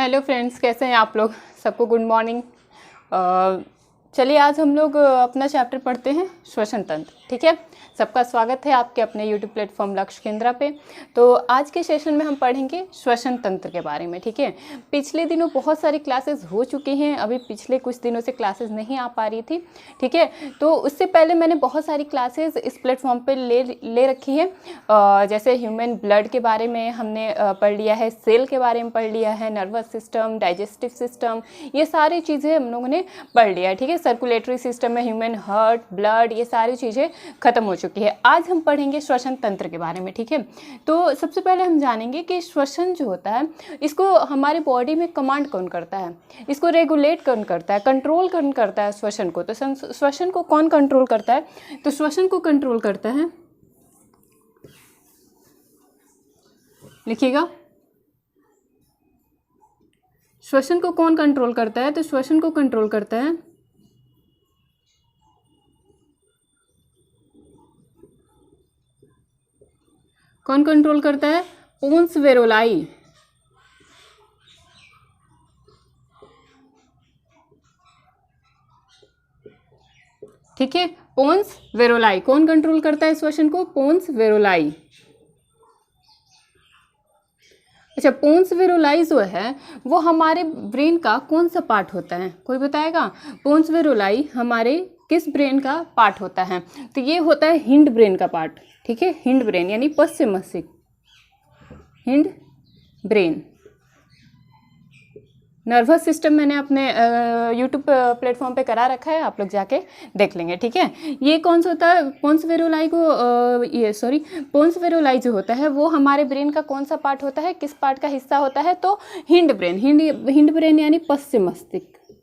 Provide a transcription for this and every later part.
Hello friends, कैसे हैं आप लोग। सबको गुड मॉर्निंग। चलिए आज हम लोग अपना चैप्टर पढ़ते हैं श्वसन तंत्र। ठीक है, सबका स्वागत है आपके अपने यूट्यूब प्लेटफॉर्म लक्ष्य केंद्रा पे। तो आज के सेशन में हम पढ़ेंगे श्वसन तंत्र के बारे में। ठीक है, पिछले दिनों बहुत सारी क्लासेस हो चुकी हैं, अभी पिछले कुछ दिनों से क्लासेस नहीं आ पा रही थी। ठीक है, तो उससे पहले मैंने बहुत सारी क्लासेस इस प्लेटफॉर्म पे ले रखी है। जैसे ह्यूमन ब्लड के बारे में हमने पढ़ लिया है, सेल के बारे में पढ़ लिया है, नर्वस सिस्टम, डाइजेस्टिव सिस्टम, ये सारी चीज़ें हम लोगों ने पढ़ लिया है। ठीक है, सर्कुलेटरी सिस्टम में ह्यूमन हार्ट, ब्लड, ये सारी चीज़ें खत्म हो चुकी है। आज हम पढ़ेंगे श्वसन तंत्र के बारे में। ठीक है, तो सबसे पहले हम जानेंगे कि श्वसन जो होता है इसको हमारी बॉडी में कमांड कौन करता है, इसको रेगुलेट कौन करता है, कंट्रोल कौन करता है श्वसन को। तो श्वसन को कौन कंट्रोल करता है? तो श्वसन को कंट्रोल करता है, लिखिएगा, श्वसन को कौन कंट्रोल करता है? तो श्वसन को कंट्रोल करता है कौन कंट्रोल करता है? पोन्स वेरोलाई। ठीक है, पोन्स वेरोलाई कौन कंट्रोल करता है श्वसन को? पोन्स वेरोलाई। अच्छा, पोन्स वेरोलाई जो है वो हमारे ब्रेन का कौन सा पार्ट होता है, कोई बताएगा? पोन्स वेरोलाई हमारे किस ब्रेन का पार्ट होता है? तो ये होता है हिंड ब्रेन का पार्ट। ठीक है, हिंड ब्रेन यानी पश्चिम मस्तिष्क, हिंड ब्रेन। नर्वस सिस्टम मैंने अपने यूट्यूब प्लेटफॉर्म पे करा रखा है, आप लोग जाके देख लेंगे। ठीक है, ये कौन सा होता है? पोन्स वेरोलाई को पोन्स वेरोलाई जो होता है वो हमारे ब्रेन का कौन सा पार्ट होता है, किस पार्ट का हिस्सा होता है? तो हिंड ब्रेन। हिंड ब्रेन यानी पश्चिम मस्तिष्क,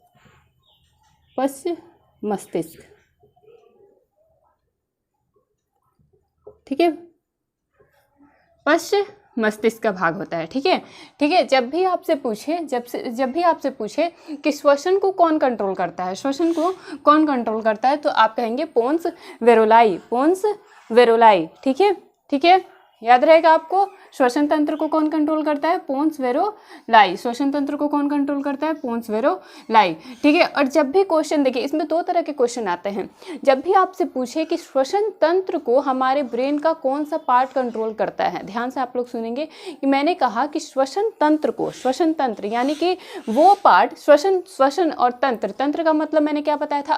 पश्चिम मस्तिष्क। ठीक है, पश्चिम मस्तिष्क का भाग होता है। ठीक है, ठीक है। जब भी आपसे पूछे कि श्वसन को कौन कंट्रोल करता है, श्वसन को कौन कंट्रोल करता है, तो आप कहेंगे पोन्स वेरोलाई, पोन्स वेरोलाई। ठीक है, ठीक है, याद रहेगा आपको। श्वसन तंत्र को कौन कंट्रोल करता है? पोन्स वेरोलाई। श्वसन तंत्र को कौन कंट्रोल करता है? पोन्स वेरोलाई। ठीक है, और जब भी क्वेश्चन देखिए, इसमें दो तरह के क्वेश्चन आते हैं। जब भी आपसे पूछे कि श्वसन तंत्र को हमारे ब्रेन का कौन सा पार्ट कंट्रोल करता है, ध्यान से आप लोग सुनेंगे कि मैंने कहा कि श्वसन तंत्र को, श्वसन तंत्र यानी कि वो पार्ट, श्वसन और तंत्र, तंत्र का मतलब मैंने क्या बताया था?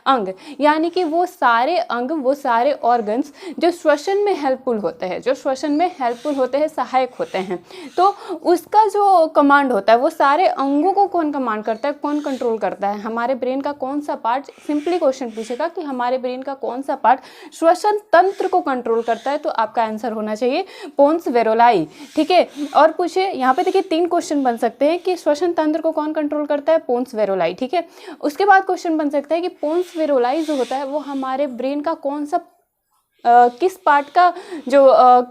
अंग यानी कि वो सारे अंग, वो सारे ऑर्गन्स जो श्वसन में हेल्पफुल होते हैं, जो श्वसन में हेल्पफुल होते हैं, सहायक होते हैं, तो उसका जो कमांड होता है वो सारे अंगों को कौन कमांड करता है, कौन कंट्रोल करता है? हमारे ब्रेन का कौन सा पार्ट, सिंपली क्वेश्चन पूछेगा कि हमारे ब्रेन का कौन सा पार्ट श्वसन तंत्र को कंट्रोल करता है, तो आपका आंसर होना चाहिए पोन्स वेरोलाई। ठीक है, और पूछे यहाँ पे देखिए 3 क्वेश्चन बन सकते हैं कि श्वसन तंत्र को कौन कंट्रोल करता है? पोन्स वेरोलाई। ठीक है, उसके बाद क्वेश्चन बन सकता है कि पोन्स वेरोलाई जो होता है वो हमारे ब्रेन का कौन सा किस पार्ट का, जो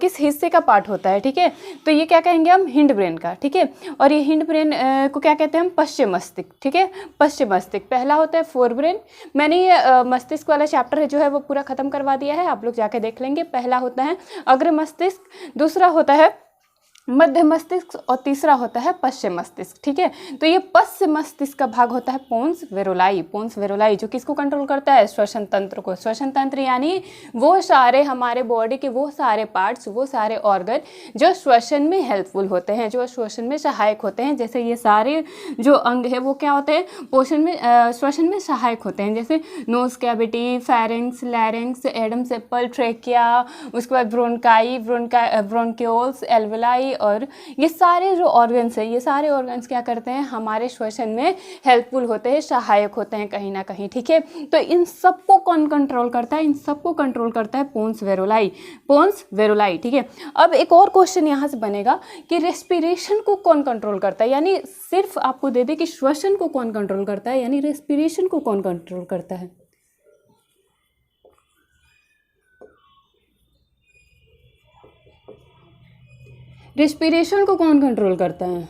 किस हिस्से का पार्ट होता है? ठीक है, तो ये क्या कहेंगे हम? हिंड ब्रेन का। ठीक है, और ये हिंड ब्रेन को क्या कहते हैं हम? पश्चिम मस्तिष्क। ठीक है, पश्चिम मस्तिष्क। पहला होता है फोर ब्रेन। मैंने ये मस्तिष्क वाला चैप्टर है जो है वो पूरा खत्म करवा दिया है, आप लोग जाके देख लेंगे। पहला होता है अग्र मस्तिष्क, दूसरा होता है मध्य मस्तिष्क और तीसरा होता है पश्चिम मस्तिष्क। ठीक है, तो ये पश्चिम मस्तिष्क का भाग होता है पोन्स वेरोलाई। पोन्स वेरोलाई जो किसको कंट्रोल करता है? श्वसन तंत्र को। श्वसन तंत्र यानी वो सारे हमारे बॉडी के वो सारे पार्ट्स, वो सारे ऑर्गन जो श्वसन में हेल्पफुल होते हैं, जो श्वसन में सहायक होते हैं। जैसे ये सारे जो अंग है वो क्या होते हैं? श्वसन में सहायक होते हैं। जैसे nose cavity, pharynx, larynx, Adam's apple, trachea, उसके बाद ब्रोंकाई, ब्रोंक्यूल्स, एल्वेलाई, और ये सारे जो ऑर्गन्स हैं, ये सारे ऑर्गन्स क्या करते हैं? हमारे श्वसन में हेल्पफुल होते हैं, सहायक होते हैं कहीं ना कहीं। ठीक है, तो इन सबको कौन कंट्रोल करता है? इन सबको कंट्रोल करता है पोन्स वेरोलाई, पोन्स वेरोलाई। ठीक है, अब एक और क्वेश्चन यहाँ से बनेगा कि रेस्पिरेशन को कौन कंट्रोल करता है, यानी सिर्फ आपको दे दे कि श्वसन को कौन कंट्रोल करता है, यानी रेस्पिरेशन को कौन कंट्रोल करता है? रेस्पिरेशन को कौन कंट्रोल करता है?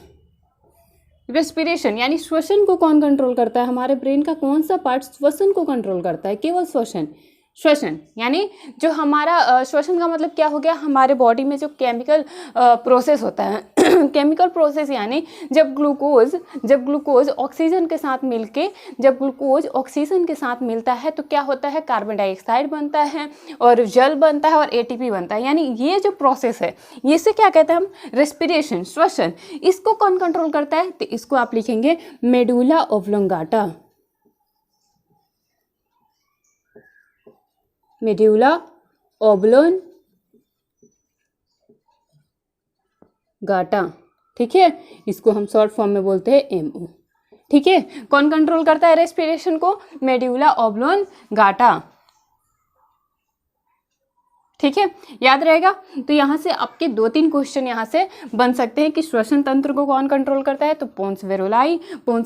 रेस्पिरेशन यानी श्वसन को कौन कंट्रोल करता है? हमारे ब्रेन का कौन सा पार्ट श्वसन को कंट्रोल करता है? केवल श्वसन। श्वसन यानी जो हमारा श्वसन का मतलब क्या हो गया? हमारे बॉडी में जो केमिकल प्रोसेस होता है केमिकल प्रोसेस यानी जब ग्लूकोज ऑक्सीजन के साथ मिलता है तो क्या होता है, कार्बन डाइऑक्साइड बनता है और जल बनता है और एटीपी बनता है। यानी ये जो प्रोसेस है इसे क्या कहते हैं हम, रेस्पिरेशन, श्वसन। इसको कौन कंट्रोल करता है, तो इसको आप लिखेंगे मेडुला ऑब्लोंगाटा। मेडुला ऑब्लोंगाटा, ठीक है, इसको हम शॉर्ट फॉर्म में बोलते हैं एमओ। ठीक है, कौन कंट्रोल करता है रेस्पिरेशन को, मेडुला ऑब्लोंगाटा। ठीक है, याद रहेगा। तो यहाँ से आपके 2-3 क्वेश्चन यहाँ से बन सकते हैं कि श्वसन तंत्र को कौन कंट्रोल करता है, तो पोन्स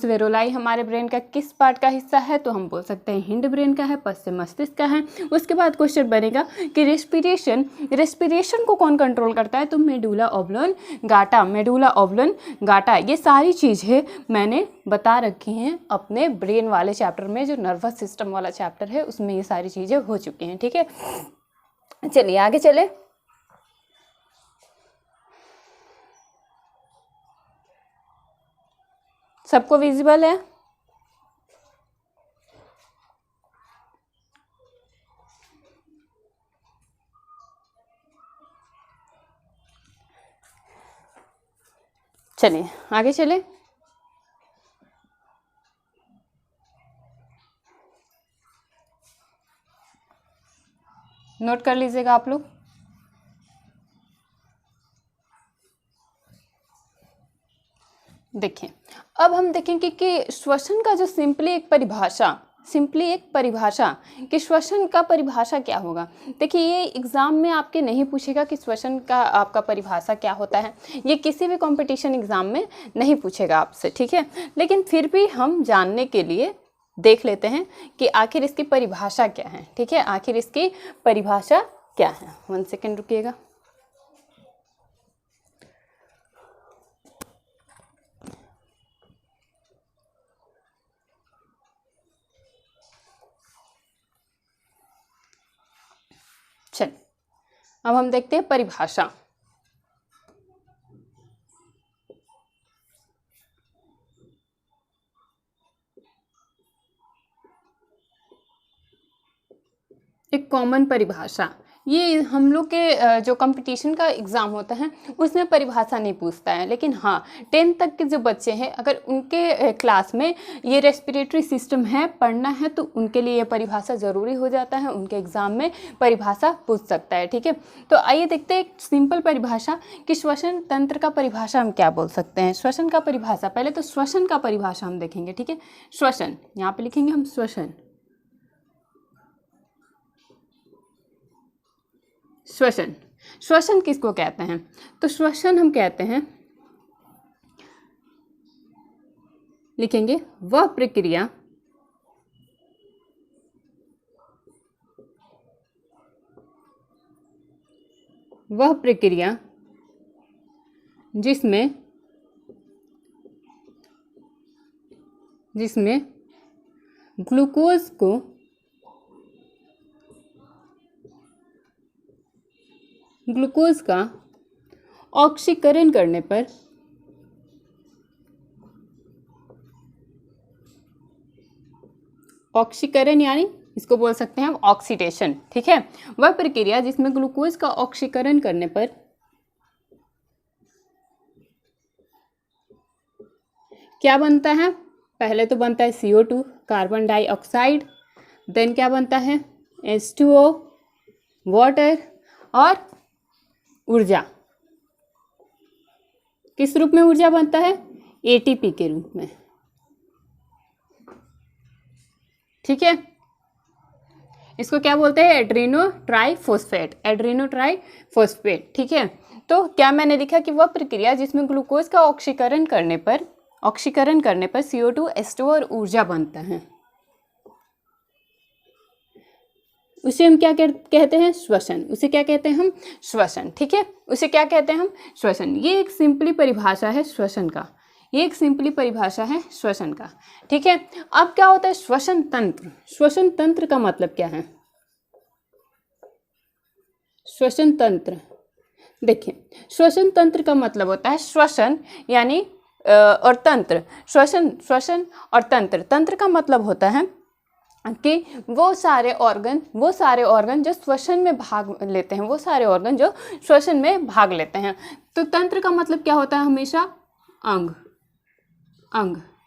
वेरोलाई हमारे ब्रेन का किस पार्ट का हिस्सा है, तो हम बोल सकते हैं हिंड ब्रेन का है, पश्चिम मस्तिष्क का है। उसके बाद क्वेश्चन बनेगा कि रेस्पिरेशन को कौन कंट्रोल करता है, तो मेडुला ऑब्लोंगाटा। ये सारी चीज़ें मैंने बता रखी हैं अपने ब्रेन वाले चैप्टर में, जो नर्वस सिस्टम वाला चैप्टर है उसमें ये सारी चीज़ें हो चुकी हैं। ठीक है, चलिए आगे चले। सबको विजिबल है? चलिए आगे चले। नोट कर लीजिएगा आप लोग। देखिए, अब हम देखेंगे कि श्वसन का जो सिंपली एक परिभाषा कि श्वसन का परिभाषा क्या होगा। देखिए, ये एग्जाम में आपके नहीं पूछेगा कि श्वसन का आपका परिभाषा क्या होता है, ये किसी भी कंपटीशन एग्जाम में नहीं पूछेगा आपसे। ठीक है, लेकिन फिर भी हम जानने के लिए देख लेते हैं कि आखिर इसकी परिभाषा क्या है। ठीक है, आखिर इसकी परिभाषा क्या है। 1 सेकेंड रुकिएगा। चल, अब हम देखते हैं परिभाषा। एक कॉमन परिभाषा, ये हम लोग के जो कंपटीशन का एग्ज़ाम होता है उसमें परिभाषा नहीं पूछता है, लेकिन हाँ 10th तक के जो बच्चे हैं अगर उनके क्लास में ये रेस्पिरेटरी सिस्टम है पढ़ना है तो उनके लिए ये परिभाषा ज़रूरी हो जाता है, उनके एग्ज़ाम में परिभाषा पूछ सकता है। ठीक है, तो आइए देखते हैं एक सिंपल परिभाषा कि श्वसन तंत्र का परिभाषा हम क्या बोल सकते हैं। श्वसन का परिभाषा, पहले तो श्वसन का परिभाषा हम देखेंगे। ठीक है, श्वसन यहाँ पे लिखेंगे हम श्वसन किसको कहते हैं, तो श्वसन हम कहते हैं, लिखेंगे वह प्रक्रिया जिसमें ग्लूकोज का ऑक्सीकरण करने पर ऑक्सीकरण यानी इसको बोल सकते हैं हम ऑक्सीडेशन। ठीक है, वह प्रक्रिया जिसमें ग्लूकोज का ऑक्सीकरण करने पर क्या बनता है, पहले तो बनता है CO2 कार्बन डाइऑक्साइड, देन क्या बनता है H2O वाटर और ऊर्जा। किस रूप में ऊर्जा बनता है, ATP के रूप में। ठीक है, इसको क्या बोलते हैं, एड्रीनो ट्राइफॉस्फेट। ठीक है, तो क्या मैंने लिखा कि वह प्रक्रिया जिसमें ग्लूकोज का ऑक्सीकरण करने पर CO2 H2O और ऊर्जा बनता है, उसे हम क्या कहते हैं, श्वसन। उसे क्या कहते हैं हम, श्वसन। ठीक है, उसे क्या कहते हैं हम, श्वसन। ये एक सिंपली परिभाषा है श्वसन का, ठीक है, अब क्या होता है श्वसन तंत्र का मतलब क्या है, श्वसन तंत्र देखिए, श्वसन तंत्र का मतलब होता है श्वसन यानी और तंत्र, श्वसन और तंत्र। तंत्र का मतलब होता है कि वो सारे ऑर्गन जो श्वसन में भाग लेते हैं, वो सारे ऑर्गन जो श्वसन में भाग लेते हैं। तो तंत्र का मतलब क्या होता है? हमेशा अंग,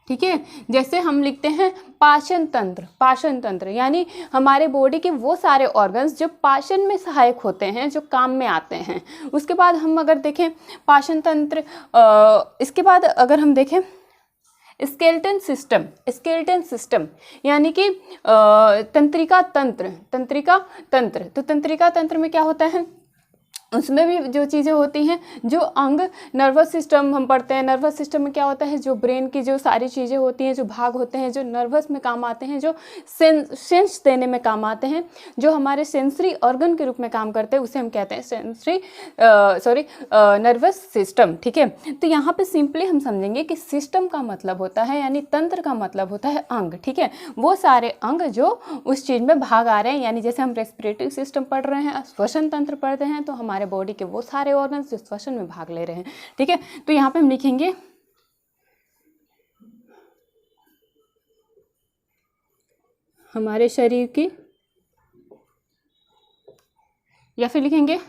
ठीक है। जैसे हम लिखते हैं पाचन तंत्र यानी हमारे बॉडी के वो सारे ऑर्गन्स जो पाचन में सहायक होते हैं, जो काम में आते हैं। उसके बाद हम अगर देखें पाचन तंत्र, इसके बाद अगर हम देखें स्केलेटन सिस्टम यानी कि तंत्रिका तंत्र। तो तंत्रिका तंत्र में क्या होता है? उसमें भी जो चीज़ें होती हैं, जो अंग, नर्वस सिस्टम हम पढ़ते हैं। नर्वस सिस्टम में क्या होता है? जो ब्रेन की जो सारी चीज़ें होती हैं, जो भाग होते हैं, जो नर्वस में काम आते हैं, जो सेंस देने में काम आते हैं, जो हमारे सेंसरी ऑर्गन के रूप में काम करते हैं, उसे हम कहते हैं नर्वस सिस्टम, ठीक है। तो यहाँ पे सिंपली हम समझेंगे कि सिस्टम का मतलब होता है, यानी तंत्र का मतलब होता है अंग, ठीक है। वो सारे अंग जो उस चीज़ में भाग आ रहे हैं, यानी जैसे हम रेस्पिरेटरी सिस्टम पढ़ रहे हैं, श्वसन तंत्र पढ़ते हैं, तो हमारे बॉडी के वो सारे ऑर्गन्स जो श्वसन में भाग ले रहे हैं, ठीक है। तो यहाँ पे हम लिखेंगे हमारे शरीर की, या फिर लिखेंगे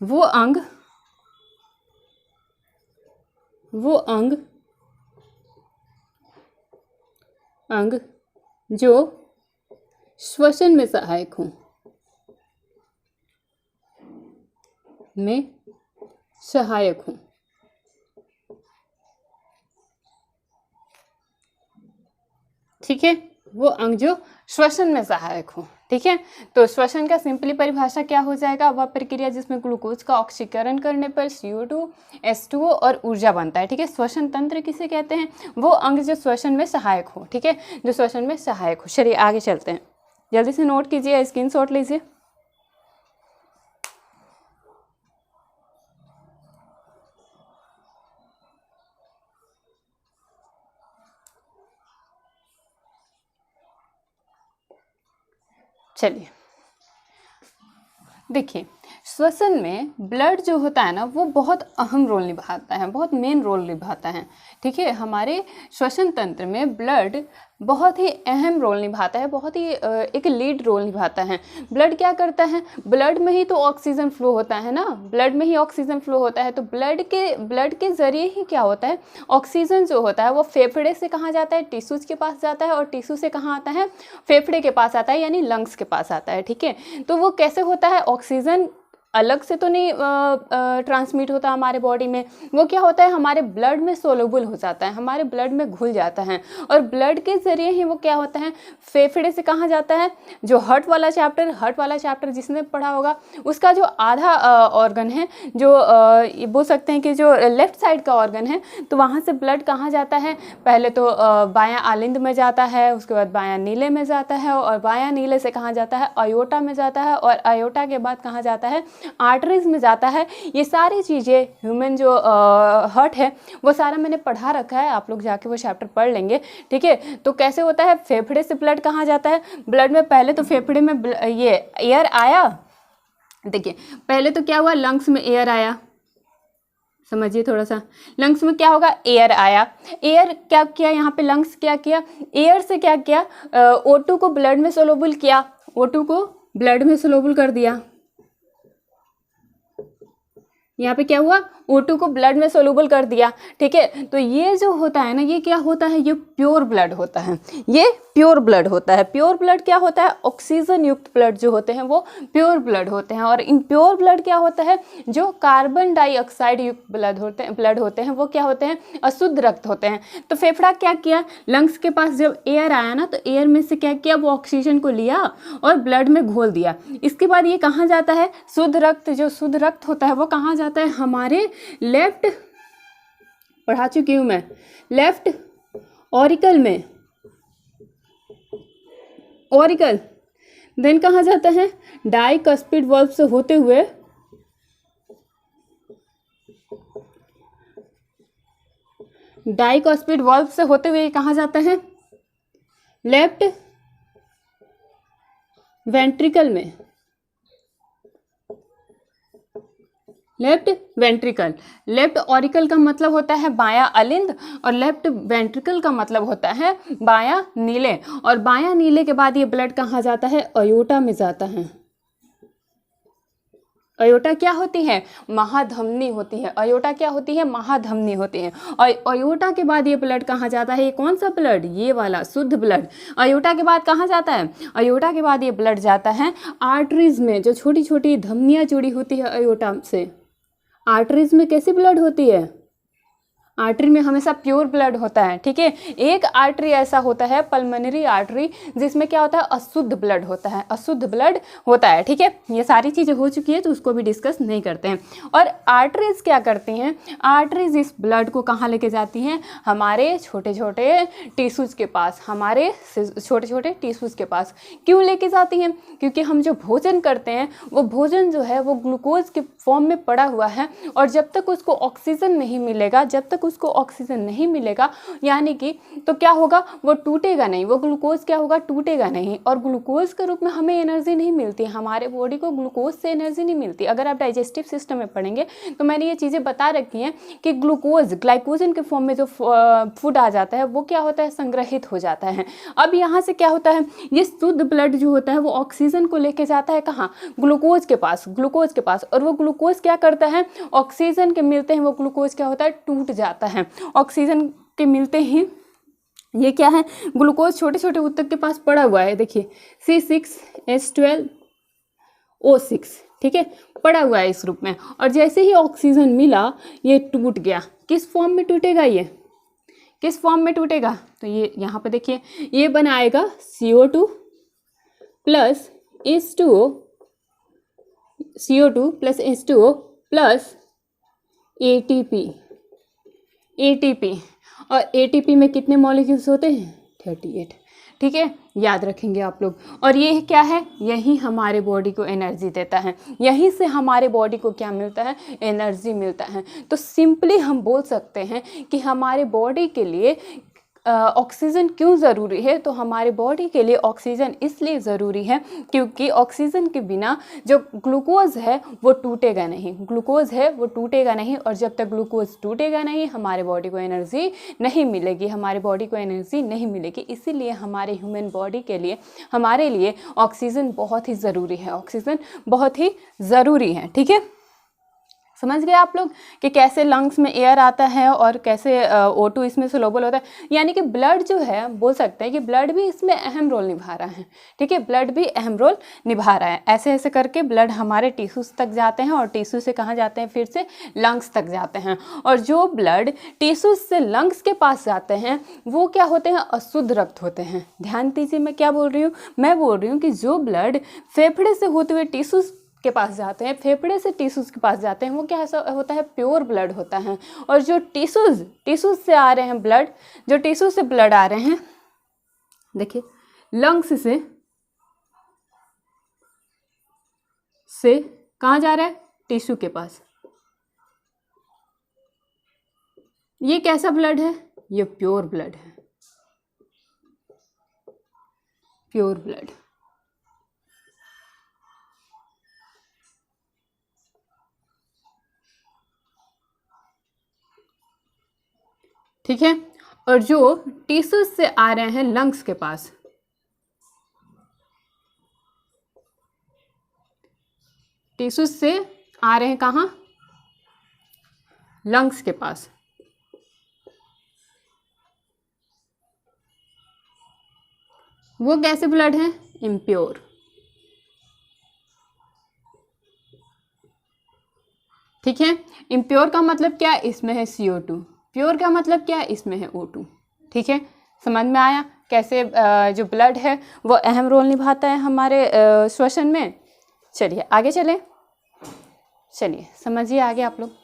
वो अंग जो श्वसन में सहायक हों, ठीक है। वो अंग जो श्वसन में सहायक हो, ठीक है। तो श्वसन का सिंपली परिभाषा क्या हो जाएगा? वह प्रक्रिया जिसमें ग्लूकोज का ऑक्सीकरण करने पर CO2, H2O और ऊर्जा बनता है, ठीक है। श्वसन तंत्र किसे कहते हैं? वो अंग जो श्वसन में सहायक हो, ठीक है, जो श्वसन में सहायक हो। चलिए आगे चलते हैं, जल्दी से नोट कीजिए, स्क्रीनशॉट लीजिए। चलिए देखिए, श्वसन में ब्लड जो होता है ना, वो बहुत अहम रोल निभाता है, बहुत मेन रोल निभाता है, ठीक है। हमारे श्वसन तंत्र में ब्लड बहुत ही अहम रोल निभाता है, बहुत ही एक लीड रोल निभाता है। ब्लड क्या करता है? ब्लड में ही तो ऑक्सीजन फ्लो होता है ना, ब्लड में ही ऑक्सीजन फ्लो होता है। तो ब्लड के ज़रिए ही क्या होता है? ऑक्सीजन जो होता है वो फेफड़े से कहाँ जाता है? टिश्यूज़ के पास जाता है, और टिश्यू से कहाँ आता है? फेफड़े के पास आता है, यानी लंग्स के पास आता है, ठीक है। तो वो कैसे होता है? ऑक्सीजन अलग से तो नहीं ट्रांसमिट होता हमारे बॉडी में, वो क्या होता है? हमारे ब्लड में सोलुबल हो जाता है, हमारे ब्लड में घुल जाता है, और ब्लड के ज़रिए ही वो क्या होता है? फेफड़े से कहाँ जाता है? जो हार्ट वाला चैप्टर जिसने पढ़ा होगा, उसका जो आधा ऑर्गन है, जो बोल सकते हैं कि जो लेफ्ट साइड का ऑर्गन है, तो वहाँ से ब्लड कहाँ जाता है? पहले तो बायां आलिंद में जाता है, उसके बाद बायां नीले में जाता है, और बायां नीले से कहाँ जाता है? अयोटा में जाता है, और अयोटा के बाद कहाँ जाता है? आर्टरीज में जाता है। ये सारी चीज़ें ह्यूमन जो हार्ट है वो सारा मैंने पढ़ा रखा है, आप लोग जाके वो चैप्टर पढ़ लेंगे, ठीक है। तो कैसे होता है? फेफड़े से ब्लड कहाँ जाता है? ब्लड में पहले तो फेफड़े में ये एयर आया, देखिए पहले तो क्या हुआ? लंग्स में एयर आया, समझिए थोड़ा सा, लंग्स में क्या होगा? एयर आया। एयर क्या किया यहाँ पे? लंग्स क्या किया? एयर से क्या किया? O2 को ब्लड में सोलुबल किया, O2 को ब्लड में सोलुबल कर दिया। यहाँ पे क्या हुआ? O2 को ब्लड में सोलुबल कर दिया, ठीक है। तो ये जो होता है ना, ये क्या होता है? ये प्योर ब्लड होता है, ये प्योर ब्लड होता है। प्योर ब्लड क्या होता है? ऑक्सीजन युक्त ब्लड जो होते हैं वो प्योर ब्लड होते हैं। और इन प्योर ब्लड क्या होता है? जो कार्बन डाइऑक्साइड युक्त ब्लड होते हैं वो क्या होते हैं? अशुद्ध रक्त होते हैं। तो फेफड़ा क्या किया? लंग्स के पास जब एयर आया ना, तो एयर में से क्या किया? वो ऑक्सीजन को लिया और ब्लड में घोल दिया। इसके बाद ये कहाँ जाता है? शुद्ध रक्त, जो शुद्ध रक्त होता है वो कहाँ जाता है? हमारे लेफ्ट, पढ़ा चुकी हूं मैं, लेफ्ट ऑरिकल में, ऑरिकल, देन कहाँ जाता है? डाइकस्पिड वाल्व से होते हुए कहाँ जाता है? लेफ्ट वेंट्रिकल में, लेफ्ट वेंट्रिकल। लेफ्ट ऑरिकल का मतलब होता है बायां अलिंद और लेफ्ट वेंट्रिकल का मतलब होता है बायां नीले। और बायां नीले के बाद ये ब्लड कहाँ जाता है? अयोटा में जाता है। अयोटा क्या होती है? महाधमनी होती है। अयोटा क्या होती है? महाधमनी होती है। और अयोटा के बाद ये ब्लड कहाँ जाता है? ये कौन सा ब्लड? ये वाला शुद्ध ब्लड। अयोटा के बाद कहाँ जाता है? अयोटा के बाद ये ब्लड जाता है आर्टरीज में, जो छोटी छोटी धमनियाँ जुड़ी होती है अयोटा से। आर्टरीज में कैसी ब्लड होती है? आर्टरी में हमेशा प्योर ब्लड होता है, ठीक है। एक आर्टरी ऐसा होता है पल्मोनरी आर्टरी जिसमें क्या होता है? अशुद्ध ब्लड होता है, अशुद्ध ब्लड होता है, ठीक है। ये सारी चीज़ें हो चुकी है तो उसको भी डिस्कस नहीं करते हैं। और आर्टरीज क्या करती हैं? आर्टरीज इस ब्लड को कहाँ लेके जाती हैं? हमारे छोटे छोटे टिश्यूज़ के पास, हमारे छोटे छोटे टिश्यूज़ के पास। क्यों लेके जाती हैं? क्योंकि हम जो भोजन करते हैं वो भोजन जो है वो ग्लूकोज के फॉर्म में पड़ा हुआ है, और जब तक उसको ऑक्सीजन नहीं मिलेगा, जब तक उसको ऑक्सीजन नहीं मिलेगा, यानी कि तो क्या होगा? वो टूटेगा नहीं, वो ग्लूकोज क्या होगा? टूटेगा नहीं। और ग्लूकोज के रूप में हमें एनर्जी नहीं मिलती, हमारे बॉडी को ग्लूकोज से एनर्जी नहीं मिलती। अगर आप डाइजेस्टिव सिस्टम में पढ़ेंगे तो मैंने ये चीज़ें बता रखी हैं कि ग्लूकोज ग्लाइकोजन के फॉर्म में जो फूड आ जाता है वो क्या होता है? संग्रहित हो जाता है। अब यहाँ से क्या होता है? ये शुद्ध ब्लड जो होता है वो ऑक्सीजन को लेके जाता है कहाँ? ग्लूकोज के पास, ग्लूकोज के पास। और वो ग्लूकोज क्या करता है? ऑक्सीजन के मिलते हैं वो ग्लूकोज क्या होता है? टूट जाता है। ऑक्सीजन के मिलते ही ये क्या है? ग्लूकोज छोटे छोटे ऊतक के पास पड़ा हुआ है, देखिए C6H12O6, ठीक है, पड़ा हुआ है इस रूप में। और जैसे ही ऑक्सीजन मिला ये टूट गया। किस फॉर्म में टूटेगा? ये किस फॉर्म में टूटेगा? तो ये यहाँ पे देखिए ये बनाएगा CO2 plus H2O, CO2 plus H2O plus ATP। और ATP में कितने मॉलिक्यूल्स होते हैं? 38, ठीक है, याद रखेंगे आप लोग। और ये क्या है? यही हमारे बॉडी को एनर्जी देता है, यहीं से हमारे बॉडी को क्या मिलता है? एनर्जी मिलता है। तो सिंपली हम बोल सकते हैं कि हमारे बॉडी के लिए ऑक्सीजन क्यों ज़रूरी है? तो हमारे बॉडी के लिए ऑक्सीजन इसलिए ज़रूरी है क्योंकि ऑक्सीजन के बिना जो ग्लूकोज है वो टूटेगा नहीं, ग्लूकोज है वो टूटेगा नहीं। और जब तक ग्लूकोज टूटेगा नहीं हमारे बॉडी को एनर्जी नहीं मिलेगी, हमारे बॉडी को एनर्जी नहीं मिलेगी। इसीलिए हमारे ह्यूमन बॉडी के लिए, हमारे लिए ऑक्सीजन बहुत ही ज़रूरी है, ऑक्सीजन बहुत ही ज़रूरी है, ठीक है। समझ गए आप लोग कि कैसे लंग्स में एयर आता है और कैसे O2 इसमें सोलुबल होता है। यानी कि ब्लड जो है, बोल सकते हैं कि ब्लड भी इसमें अहम रोल निभा रहा है, ठीक है, ब्लड भी अहम रोल निभा रहा है। ऐसे ऐसे करके ब्लड हमारे टिश्यूज़ तक जाते हैं और टिश्यू से कहाँ जाते हैं? फिर से लंग्स तक जाते हैं। और जो ब्लड टिश्यूज़ से लंग्स के पास जाते हैं वो क्या होते हैं? अशुद्ध रक्त होते हैं। ध्यान दीजिए मैं क्या बोल रही हूँ? मैं बोल रही हूँ कि जो ब्लड फेफड़े से होते हुए टिश्यूज़ के पास जाते हैं, फेफड़े से टिश्यूज़ के पास जाते हैं, वो क्या ऐसा होता है? प्योर ब्लड होता है। और जो टिश्यूज़ से आ रहे हैं ब्लड, जो टिश्यू से ब्लड आ रहे हैं, देखिए लंग्स से कहाँ जा रहा है? टिश्यू के पास। ये कैसा ब्लड है? ये प्योर ब्लड है, प्योर ब्लड। ठीक है। और जो टिश्यूज से आ रहे हैं लंग्स के पास, टिश्यूज से आ रहे हैं कहाँ? लंग्स के पास। वो कैसे ब्लड है? इम्प्योर, ठीक है। इम्प्योर का मतलब क्या? इसमें है CO2। प्योर का मतलब क्या? इसमें है O2, ठीक है। समझ में आया कैसे जो ब्लड है वो अहम रोल निभाता है हमारे श्वसन में। चलिए आगे चलें, चलिए समझिए आगे आप लोग।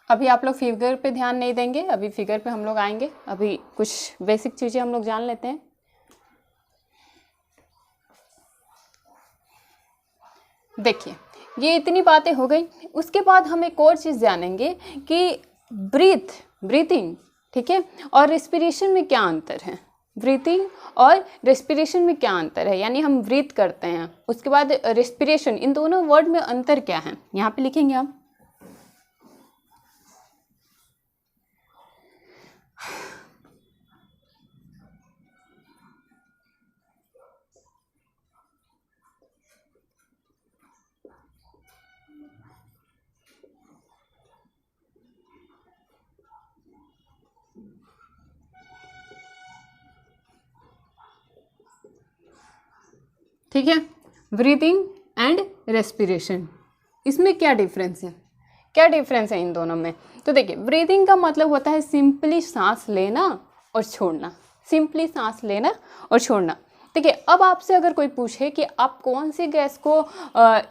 अभी आप लोग फिगर पे ध्यान नहीं देंगे, अभी फिगर पे हम लोग आएंगे। अभी कुछ बेसिक चीज़ें हम लोग जान लेते हैं। देखिए ये इतनी बातें हो गई, उसके बाद हम एक और चीज़ जानेंगे कि ब्रीथिंग, ठीक है। और रेस्पिरेशन में क्या अंतर है? ब्रीथिंग और रेस्पिरेशन में क्या अंतर है? यानी हम ब्रीथ करते हैं, उसके बाद रेस्पिरेशन, इन दोनों वर्ड में अंतर क्या है? यहाँ पे लिखेंगे आप। ठीक है, ब्रीथिंग एंड रेस्पिरेशन, इसमें क्या डिफरेंस है? क्या डिफरेंस है इन दोनों में? तो देखिए, ब्रीथिंग का मतलब होता है सिंपली सांस लेना और छोड़ना, सिंपली सांस लेना और छोड़ना। देखिए, अब आपसे अगर कोई पूछे कि आप कौन सी गैस को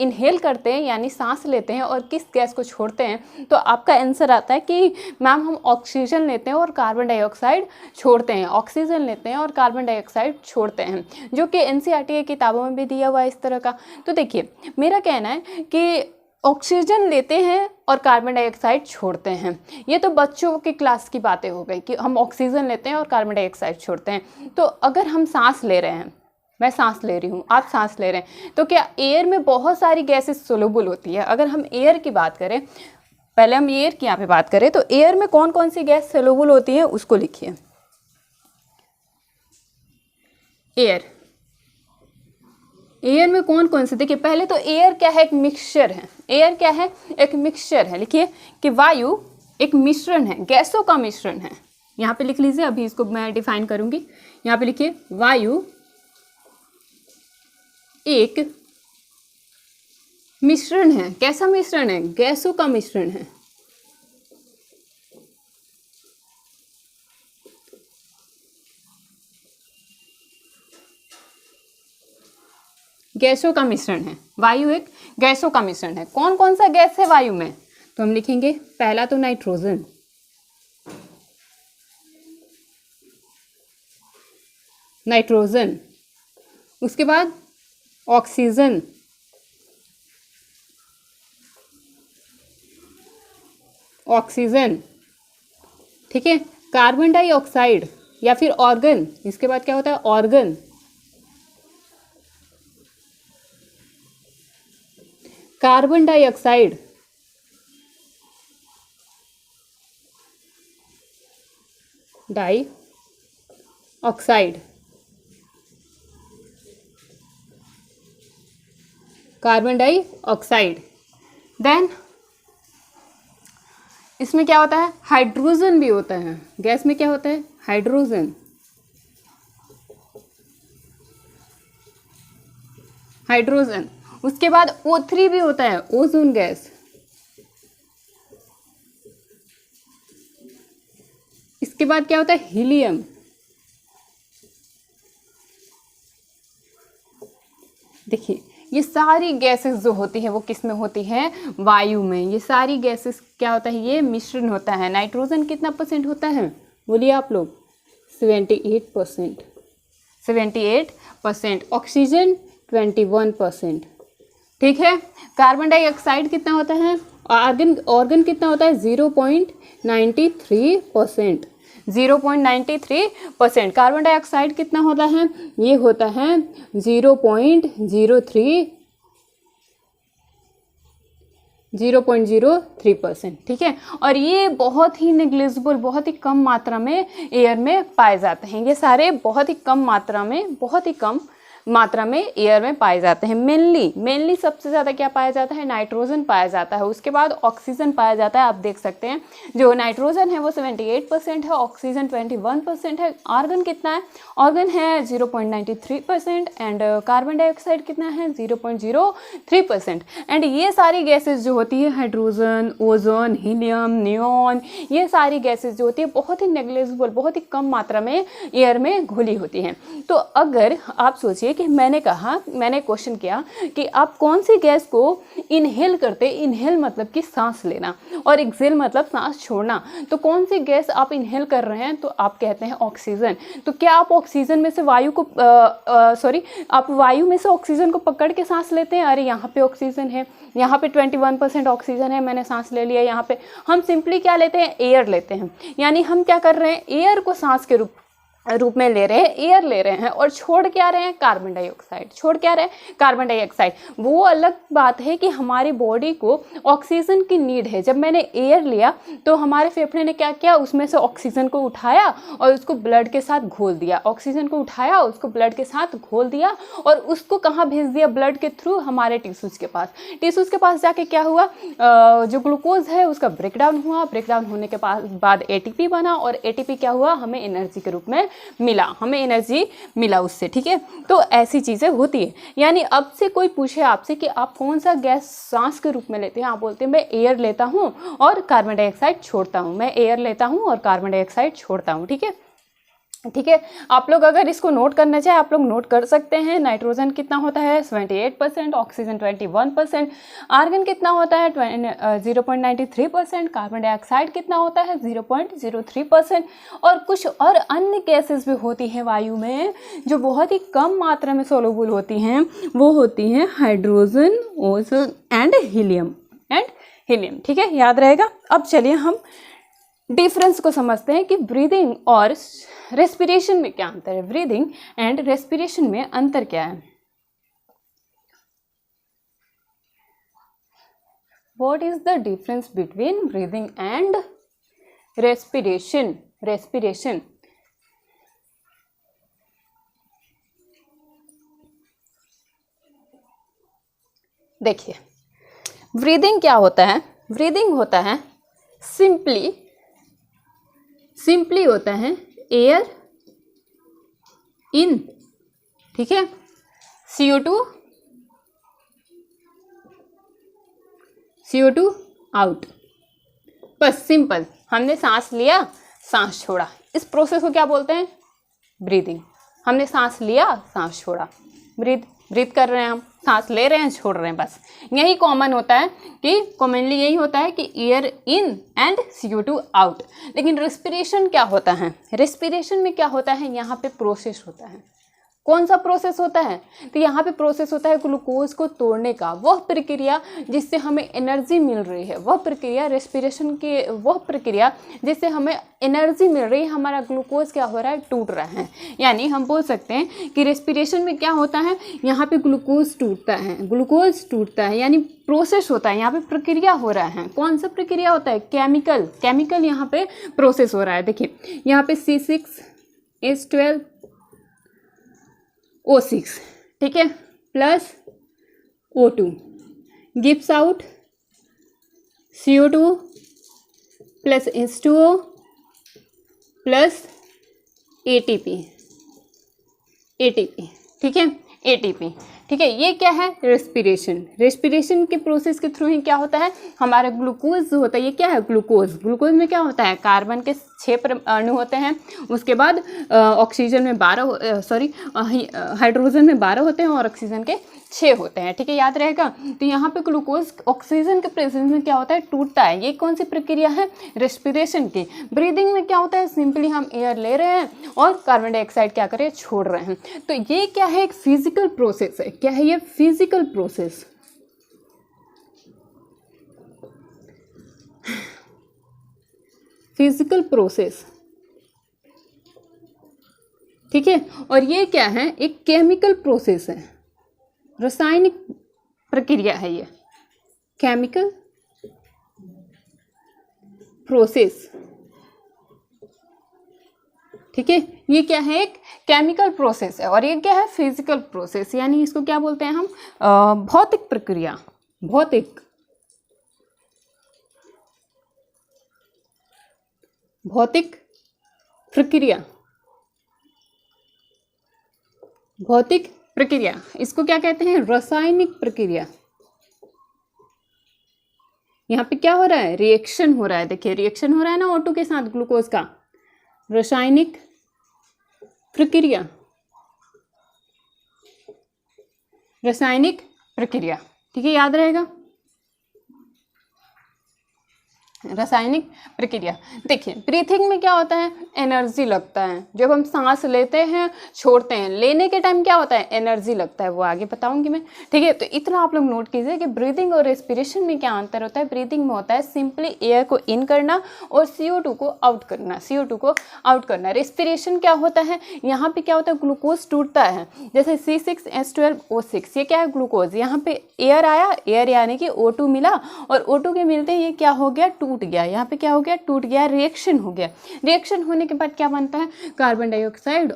इनहेल करते हैं यानी सांस लेते हैं और किस गैस को छोड़ते हैं, तो आपका आंसर आता है कि मैम हम ऑक्सीजन लेते हैं और कार्बन डाइऑक्साइड छोड़ते हैं, ऑक्सीजन लेते हैं और कार्बन डाइऑक्साइड छोड़ते हैं, जो कि एनसीईआरटी की किताबों में भी दिया हुआ है इस तरह का। तो देखिए, मेरा कहना है कि ऑक्सीजन लेते हैं और कार्बन डाइऑक्साइड छोड़ते हैं, ये तो बच्चों की क्लास की बातें हो गई कि हम ऑक्सीजन लेते हैं और कार्बन डाइऑक्साइड छोड़ते हैं। तो अगर हम सांस ले रहे हैं, मैं सांस ले रही हूँ, आप सांस ले रहे हैं, तो क्या एयर में बहुत सारी गैसेस सोलुबल होती है? अगर हम एयर की बात करें, पहले हम एयर की यहाँ पे बात करें, तो एयर में कौन कौन सी गैस सोलुबल होती है उसको लिखिए। एयर में कौन कौन से, देखिए पहले तो एयर क्या है? एक मिक्सचर है। एयर क्या है? एक मिक्सचर है। लिखिए कि वायु एक मिश्रण है, गैसों का मिश्रण है। यहाँ पे लिख लीजिए, अभी इसको मैं डिफाइन करूंगी। यहाँ पे लिखिए, वायु एक मिश्रण है। कैसा मिश्रण है? गैसों का मिश्रण है। गैसों का मिश्रण है, वायु एक गैसों का मिश्रण है। कौन कौन सा गैस है वायु में? तो हम लिखेंगे पहला तो नाइट्रोजन, नाइट्रोजन, उसके बाद ऑक्सीजन, ऑक्सीजन, ठीक है। कार्बन डाइऑक्साइड या फिर ऑर्गन, इसके बाद क्या होता है? Organ, carbon dioxide, dioxide, carbon dioxide. Then इसमें क्या होता है? हाइड्रोजन भी होता है। गैस में क्या होता है? Hydrogen, hydrogen. उसके बाद O3 भी होता है, ओजोन गैस। इसके बाद क्या होता है? हीलियम। देखिए, ये सारी गैसेस जो होती है वो किस में होती है? वायु में। ये सारी गैसेस क्या होता है? ये मिश्रण होता है। नाइट्रोजन कितना % होता है? बोलिए आप लोग। 78%, 78%। ऑक्सीजन 21%, ठीक है। कार्बन डाइऑक्साइड कितना होता है? ऑर्गन कितना होता है? 0.93%, 0.93%। कार्बन डाइऑक्साइड कितना होता है? ये होता है 0.03%, ठीक है। और ये बहुत ही नेग्लिजिबल, बहुत ही कम मात्रा में एयर में पाए जाते हैं। ये सारे बहुत ही कम मात्रा में, बहुत ही कम मात्रा में एयर में पाए जाते हैं। मेनली सबसे ज़्यादा क्या पाया जाता है? नाइट्रोजन पाया जाता है। उसके बाद ऑक्सीजन पाया जाता है। आप देख सकते हैं जो नाइट्रोजन है वो 78% है, ऑक्सीजन 21% है। आर्गन कितना है? ऑर्गन है 0.93% एंड कार्बन डाइऑक्साइड कितना है? 0.03%। एंड ये सारी गैसेज जो होती है, हाइड्रोजन, ओजोन, हीलियम, नियॉन, ये सारी गैसेज जो होती है बहुत ही नेग्लिजिबल, बहुत ही कम मात्रा में एयर में घुली होती हैं। तो अगर आप सोचिए ठीक है, मैंने क्वेश्चन किया कि आप कौन सी गैस को इनहेल करते, इनहेल मतलब कि सांस लेना और एक्सेल मतलब सांस छोड़ना, तो कौन सी गैस आप इनहेल कर रहे हैं, तो आप कहते हैं ऑक्सीजन। तो क्या आप ऑक्सीजन में से वायु को आप वायु में से ऑक्सीजन को पकड़ के सांस लेते हैं? अरे यहाँ पे ऑक्सीजन है, यहाँ पे 21% ऑक्सीजन है, मैंने सांस ले लिया। यहाँ पे हम सिंपली क्या लेते हैं, एयर लेते हैं, यानी हम क्या कर रहे हैं, एयर को सांस के रूप में ले रहे हैं, एयर ले रहे हैं और छोड़ क्या रहे हैं, कार्बन डाइऑक्साइड। छोड़ क्या रहे हैं, कार्बन डाइऑक्साइड। वो अलग बात है कि हमारी बॉडी को ऑक्सीजन की नीड है। जब मैंने एयर लिया तो हमारे फेफड़े ने क्या किया, उसमें से ऑक्सीजन को उठाया और उसको ब्लड के साथ घोल दिया। ऑक्सीजन को उठाया, उसको ब्लड के साथ घोल दिया और उसको कहाँ भेज दिया, ब्लड के थ्रू हमारे टिश्यूज़ के पास। टिश्यूज़ के पास जाके क्या हुआ, जो ग्लूकोज है उसका ब्रेकडाउन हुआ। ब्रेकडाउन होने के बाद ATP बना और ATP क्या हुआ, हमें एनर्जी के रूप में मिला, हमें एनर्जी मिला उससे। ठीक है, तो ऐसी चीज़ें होती है। यानी अब से कोई पूछे आपसे कि आप कौन सा गैस सांस के रूप में लेते हैं, आप बोलते हैं मैं एयर लेता हूँ और कार्बन डाइऑक्साइड छोड़ता हूँ, मैं एयर लेता हूँ और कार्बन डाइऑक्साइड छोड़ता हूँ। ठीक है, ठीक है, आप लोग अगर इसको नोट करना चाहे आप लोग नोट कर सकते हैं। नाइट्रोजन कितना होता है, 78%, ऑक्सीजन 21%, आर्गन कितना होता है 0.93%, कार्बन डाइऑक्साइड कितना होता है 0.03%, और कुछ और अन्य गैसेस भी होती हैं वायु में जो बहुत ही कम मात्रा में सोलुबल होती हैं। वो होती हैं हाइड्रोजन, ओजोन एंड हीलियम ठीक है, याद रहेगा। अब चलिए हम डिफरेंस को समझते हैं कि ब्रीदिंग और रेस्पिरेशन में क्या अंतर है। ब्रीदिंग एंड रेस्पिरेशन में अंतर क्या है। What is the difference between breathing and respiration. देखिए, ब्रीदिंग क्या होता है, ब्रीदिंग होता है सिंपली होता है एयर इन, ठीक है, CO2 आउट, बस सिंपल। हमने सांस लिया, सांस छोड़ा, इस प्रोसेस को क्या बोलते हैं, ब्रीदिंग। हमने सांस लिया, सांस छोड़ा, ब्रीथ कर रहे हैं, हम सांस ले रहे हैं, छोड़ रहे हैं, बस यही कॉमन होता है कि कॉमनली यही होता है कि air in and CO2 out. लेकिन रेस्पिरेशन क्या होता है, रेस्पिरेशन में क्या होता है, यहाँ पे प्रोसेस होता है। कौन सा प्रोसेस होता है, तो यहाँ पे प्रोसेस होता है ग्लूकोज को तोड़ने का, वह प्रक्रिया जिससे हमें एनर्जी मिल रही है, वह प्रक्रिया रेस्पिरेशन की, वह प्रक्रिया जिससे हमें एनर्जी मिल रही है, हमारा ग्लूकोज क्या हो रहा है, टूट रहा है। यानी हम बोल सकते हैं कि रेस्पिरेशन में क्या होता है, यहाँ पे ग्लूकोज टूटता है, यानी प्रोसेस होता है, यहाँ पे प्रक्रिया हो रहा है। कौन सा प्रक्रिया होता है, केमिकल यहाँ पे प्रोसेस हो रहा है। देखिए यहाँ पे C6H12 O6, ठीक है, plus O2 gives out CO2 plus H2O plus ATP, ठीक है, ATP, ठीक है। ये क्या है, रेस्पिरेशन के प्रोसेस के थ्रू ही क्या होता है, हमारा ग्लूकोज जो होता है, ये क्या है, ग्लूकोज में क्या होता है, कार्बन के 6 अणु होते हैं, उसके बाद ऑक्सीजन में 12 हाइड्रोजन में 12 होते हैं और ऑक्सीजन के 6 होते हैं, ठीक है, याद रहेगा। तो यहाँ पे ग्लूकोज ऑक्सीजन के प्रेजेंस में क्या होता है, टूटता है। ये कौन सी प्रक्रिया है, रेस्पिरेशन की। ब्रीदिंग में क्या होता है, सिंपली हम एयर ले रहे हैं और कार्बन डाइऑक्साइड क्या करें, छोड़ रहे हैं। तो ये क्या है, एक फिजिकल प्रोसेस है। क्या है ये, फिजिकल प्रोसेस। ठीक है, और ये क्या है, एक केमिकल प्रोसेस है, रासायनिक प्रक्रिया है ये, केमिकल प्रोसेस, ठीक है। ये क्या है, एक केमिकल प्रोसेस है, और ये क्या है, फिजिकल प्रोसेस, यानी इसको क्या बोलते हैं हम, भौतिक प्रक्रिया, भौतिक प्रक्रिया, इसको क्या कहते हैं, रासायनिक प्रक्रिया। यहाँ पे क्या हो रहा है, रिएक्शन हो रहा है। देखिए रिएक्शन हो रहा है ना O2 के साथ ग्लूकोज का, रासायनिक प्रक्रिया, रासायनिक प्रक्रिया, ठीक है, याद रहेगा, रासायनिक प्रक्रिया। देखिए ब्रीथिंग में क्या होता है, एनर्जी लगता है, जब हम सांस लेते हैं छोड़ते हैं, लेने के टाइम क्या होता है, एनर्जी लगता है, वो आगे बताऊंगी मैं, ठीक है। तो इतना आप लोग नोट कीजिए कि ब्रीदिंग और रेस्पिरेशन में क्या अंतर होता है। ब्रीदिंग में होता है सिंपली एयर को इन करना और CO2 को आउट करना, CO2 को आउट करना। रेस्पिरेशन क्या होता है, यहाँ पे क्या होता है, ग्लूकोज टूटता है, जैसे C6H12O6, ये क्या है, ग्लूकोज, यहाँ पे एयर आया, एयर यानी कि O2 मिला, और O2 के मिलते ही ये क्या हो गया, टूट गया, यहाँ पे क्या हो गया, टूट गया, रिएक्शन हो गया। रिएक्शन होने के बाद क्या बनता है, कार्बन डाइऑक्साइड,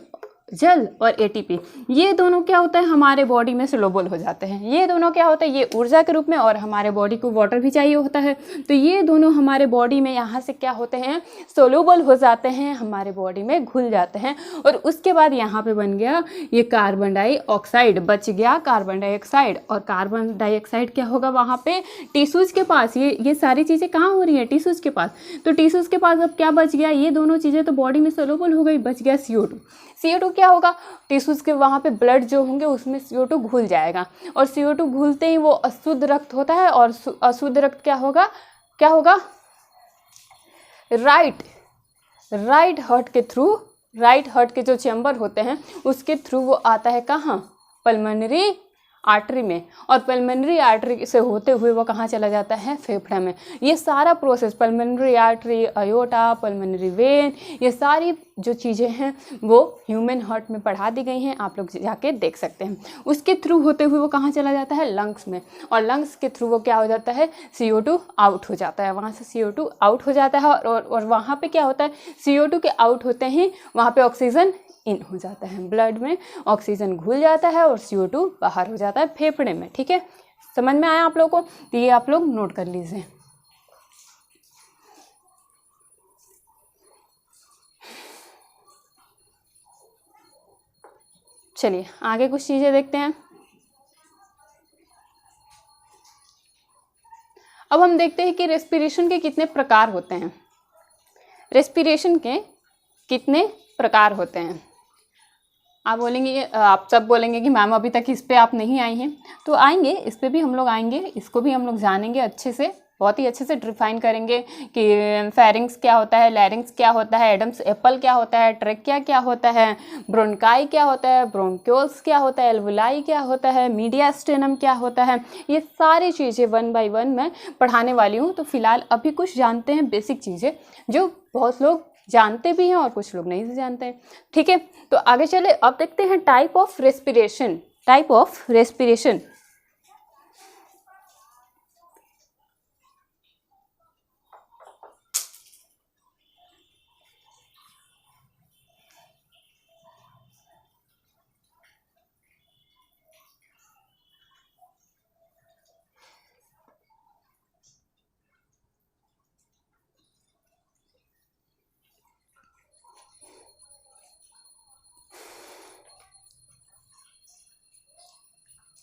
जल और ATP, ये दोनों क्या होता है, हमारे बॉडी में सोलुबल हो जाते हैं। ये दोनों क्या होता है, ये ऊर्जा के रूप में, और हमारे बॉडी को वाटर भी चाहिए होता है, तो ये दोनों हमारे बॉडी में यहाँ से क्या होते हैं, सोलुबल हो जाते हैं, हमारे बॉडी में घुल जाते हैं, और उसके बाद यहाँ पे बन गया ये कार्बन डाइऑक्साइड, बच गया कार्बन डाइऑक्साइड, और कार्बन डाइऑक्साइड क्या होगा वहाँ पे टिश्यूज़ के पास, ये सारी चीज़ें कहाँ हो रही हैं, टिश्यूज़ के पास, तो टिश्यूज़ के पास अब क्या बच गया, ये दोनों चीज़ें तो बॉडी में सोलुबल हो गई, बच गया CO2। CO2 क्या होगा, टिश्यूज़ के वहाँ पे ब्लड जो होंगे उसमें CO2 घुल जाएगा, और CO2 घुलते ही वो अशुद्ध रक्त होता है, और अशुद्ध रक्त क्या होगा, क्या होगा, राइट हार्ट के थ्रू, राइट हार्ट के जो चैम्बर होते हैं उसके थ्रू वो आता है कहाँ, पल्मोनरी आर्टरी में, और पल्मोनरी आर्टरी से होते हुए वो कहाँ चला जाता है, फेफड़े में। ये सारा process, pulmonary artery, aorta, pulmonary vein, ये सारी जो चीज़ें हैं वो ह्यूमन हार्ट में पढ़ा दी गई हैं, आप लोग जाके देख सकते हैं। उसके थ्रू होते हुए वो कहाँ चला जाता है, लंग्स में, और लंग्स के थ्रू वो क्या हो जाता है, CO2 आउट हो जाता है, वहाँ से CO2 आउट हो जाता है, और वहाँ पे क्या होता है, CO2 के आउट होते ही वहाँ पे ऑक्सीजन इन हो जाता है, ब्लड में ऑक्सीजन घुल जाता है और CO2 बाहर हो जाता है फेफड़े में, ठीक है। समझ में आया आप लोगों को, तो ये आप लोग नोट कर लीजिए। चलिए आगे कुछ चीज़ें देखते हैं। अब हम देखते हैं कि रेस्पिरेशन के कितने प्रकार होते हैं। रेस्पिरेशन के कितने प्रकार होते हैं। आप बोलेंगे, आप सब बोलेंगे कि मैम अभी तक इस पे आप नहीं आई हैं, तो आएंगे, इस पे भी हम लोग आएंगे, इसको भी हम लोग जानेंगे अच्छे से, बहुत ही अच्छे से डिफाइन करेंगे कि फेरिंग्स क्या होता है, लैरिंग्स क्या होता है, एडम्स एप्पल क्या होता है, ट्रेकिया क्या होता है, ब्रोंकाई क्या होता है, ब्रोंक्यूल्स क्या होता है, एल्वुलाई क्या होता है, मीडियास्टेनम क्या होता है, ये सारी चीज़ें 1 बाय 1 मैं पढ़ाने वाली हूँ। तो फिलहाल अभी कुछ जानते हैं बेसिक चीज़ें जो बहुत लोग जानते भी हैं और कुछ लोग नहीं जानते हैं, ठीक है। तो आगे चले, अब देखते हैं type of respiration. Type of respiration,